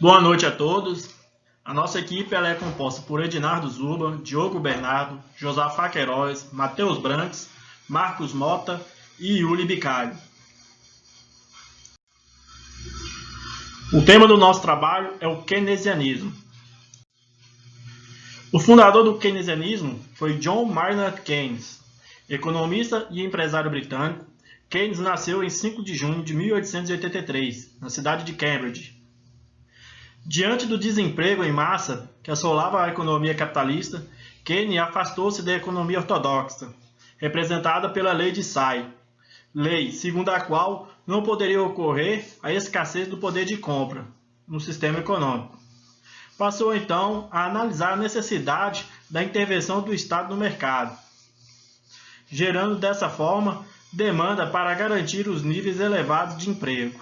Boa noite a todos. A nossa equipe ela é composta por Ednardo Zuba, Diogo Bernardo, Josafá Queiroz, Matheus Branques, Marcos Mota e Yuli Bicalho. O tema do nosso trabalho é o keynesianismo. O fundador do keynesianismo foi John Maynard Keynes. Economista e empresário britânico, Keynes nasceu em 5 de junho de 1883, na cidade de Cambridge. Diante do desemprego em massa que assolava a economia capitalista, Keynes afastou-se da economia ortodoxa, representada pela Lei de Say, lei segundo a qual não poderia ocorrer a escassez do poder de compra no sistema econômico. Passou então a analisar a necessidade da intervenção do Estado no mercado, gerando dessa forma demanda para garantir os níveis elevados de emprego.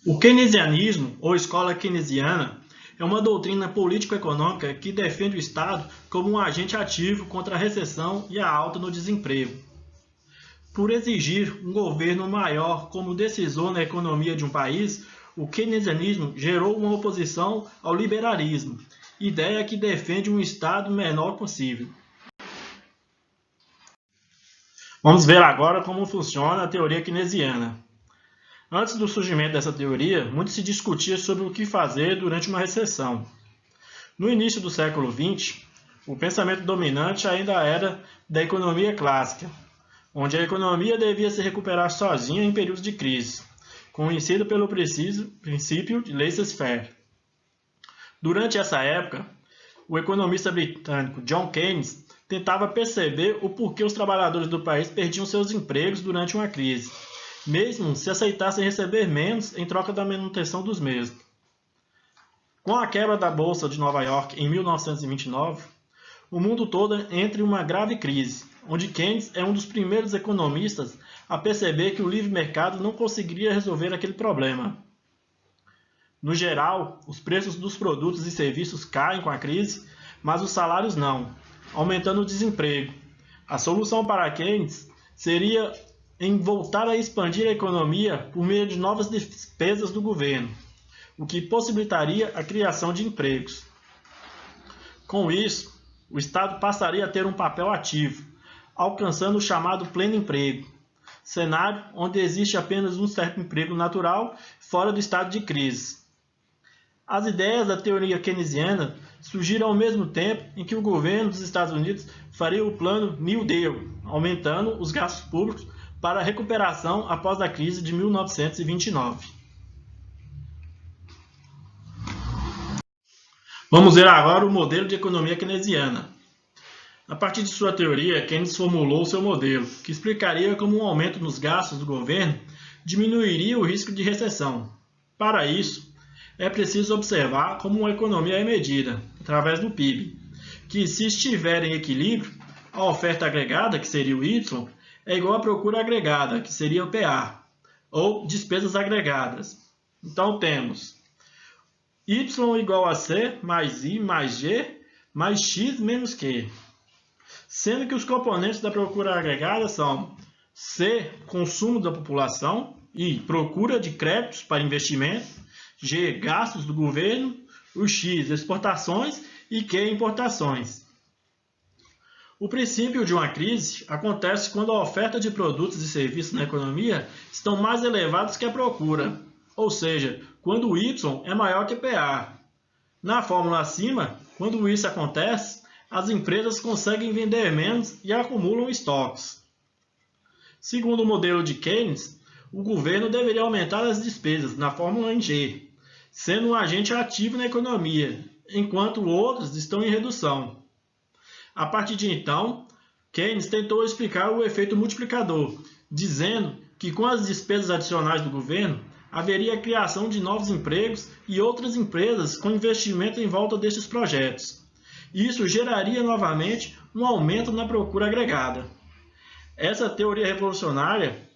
O keynesianismo, ou escola keynesiana, é uma doutrina político-econômica que defende o Estado como um agente ativo contra a recessão e a alta no desemprego. Por exigir um governo maior como decisor na economia de um país, o keynesianismo gerou uma oposição ao liberalismo, ideia que defende um Estado menor possível. Vamos ver agora como funciona a teoria keynesiana. Antes do surgimento dessa teoria, muito se discutia sobre o que fazer durante uma recessão. No início do século XX, o pensamento dominante ainda era da economia clássica, onde a economia devia se recuperar sozinha em períodos de crise, conhecido pelo princípio de laissez-faire. Durante essa época, o economista britânico John Keynes tentava perceber o porquê os trabalhadores do país perdiam seus empregos durante uma crise, mesmo se aceitassem receber menos em troca da manutenção dos mesmos. Com a quebra da Bolsa de Nova York em 1929, o mundo todo entra em uma grave crise, onde Keynes é um dos primeiros economistas a perceber que o livre mercado não conseguiria resolver aquele problema. No geral, os preços dos produtos e serviços caem com a crise, mas os salários não, aumentando o desemprego. A solução para Keynes seria em voltar a expandir a economia por meio de novas despesas do governo, o que possibilitaria a criação de empregos. Com isso, o Estado passaria a ter um papel ativo, alcançando o chamado pleno emprego, cenário onde existe apenas um certo emprego natural fora do estado de crise. As ideias da teoria keynesiana surgiram ao mesmo tempo em que o governo dos Estados Unidos faria o plano New Deal, aumentando os gastos públicos para a recuperação após a crise de 1929. Vamos ver agora o modelo de economia keynesiana. A partir de sua teoria, Keynes formulou seu modelo, que explicaria como um aumento nos gastos do governo diminuiria o risco de recessão. Para isso, é preciso observar como uma economia é medida, através do PIB, que se estiver em equilíbrio, a oferta agregada, que seria o Y, é igual à procura agregada, que seria o PA, ou despesas agregadas. Então temos Y igual a C mais I mais G mais X menos Q. Sendo que os componentes da procura agregada são C, consumo da população, I, procura de créditos para investimento, G, gastos do governo, o X, exportações e Q, importações. O princípio de uma crise acontece quando a oferta de produtos e serviços na economia estão mais elevados que a procura, ou seja, quando o Y é maior que PA. Na fórmula acima, quando isso acontece, as empresas conseguem vender menos e acumulam estoques. Segundo o modelo de Keynes, o governo deveria aumentar as despesas na fórmula em G, sendo um agente ativo na economia, enquanto outros estão em redução. A partir de então, Keynes tentou explicar o efeito multiplicador, dizendo que com as despesas adicionais do governo, haveria a criação de novos empregos e outras empresas com investimento em volta destes projetos. Isso geraria novamente um aumento na procura agregada. Essa teoria revolucionária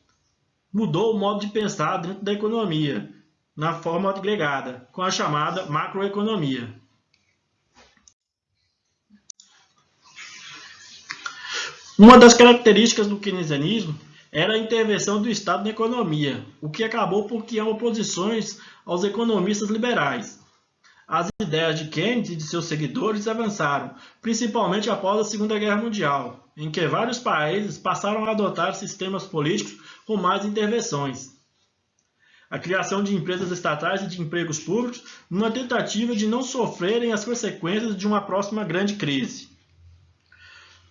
mudou o modo de pensar dentro da economia, na forma agregada, com a chamada macroeconomia. Uma das características do keynesianismo era a intervenção do Estado na economia, o que acabou por criar oposições aos economistas liberais. As ideias de Keynes e de seus seguidores avançaram, principalmente após a Segunda Guerra Mundial, em que vários países passaram a adotar sistemas políticos com mais intervenções. A criação de empresas estatais e de empregos públicos, numa tentativa de não sofrerem as consequências de uma próxima grande crise.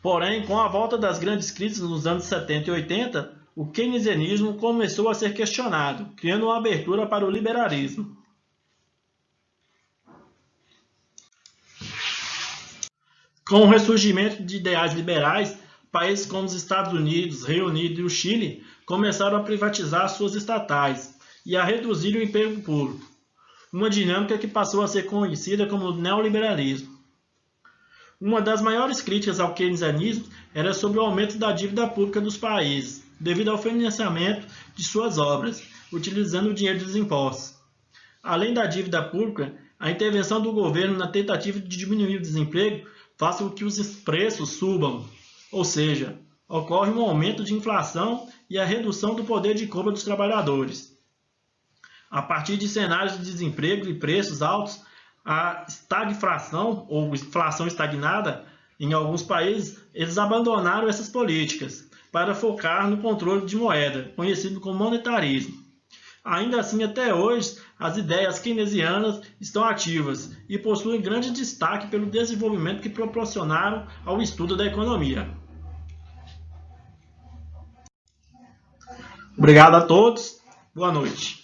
Porém, com a volta das grandes crises nos anos 70 e 80, o keynesianismo começou a ser questionado, criando uma abertura para o liberalismo. Com o ressurgimento de ideais liberais, países como os Estados Unidos, Reino Unido e o Chile começaram a privatizar suas estatais e a reduzir o emprego público, uma dinâmica que passou a ser conhecida como neoliberalismo. Uma das maiores críticas ao keynesianismo era sobre o aumento da dívida pública dos países, devido ao financiamento de suas obras, utilizando o dinheiro dos impostos. Além da dívida pública, a intervenção do governo na tentativa de diminuir o desemprego faz com que os preços subam, ou seja, ocorre um aumento de inflação e a redução do poder de compra dos trabalhadores. A partir de cenários de desemprego e preços altos, a estagflação ou inflação estagnada, em alguns países, eles abandonaram essas políticas para focar no controle de moeda, conhecido como monetarismo. Ainda assim, até hoje, as ideias keynesianas estão ativas e possuem grande destaque pelo desenvolvimento que proporcionaram ao estudo da economia. Obrigado a todos. Boa noite.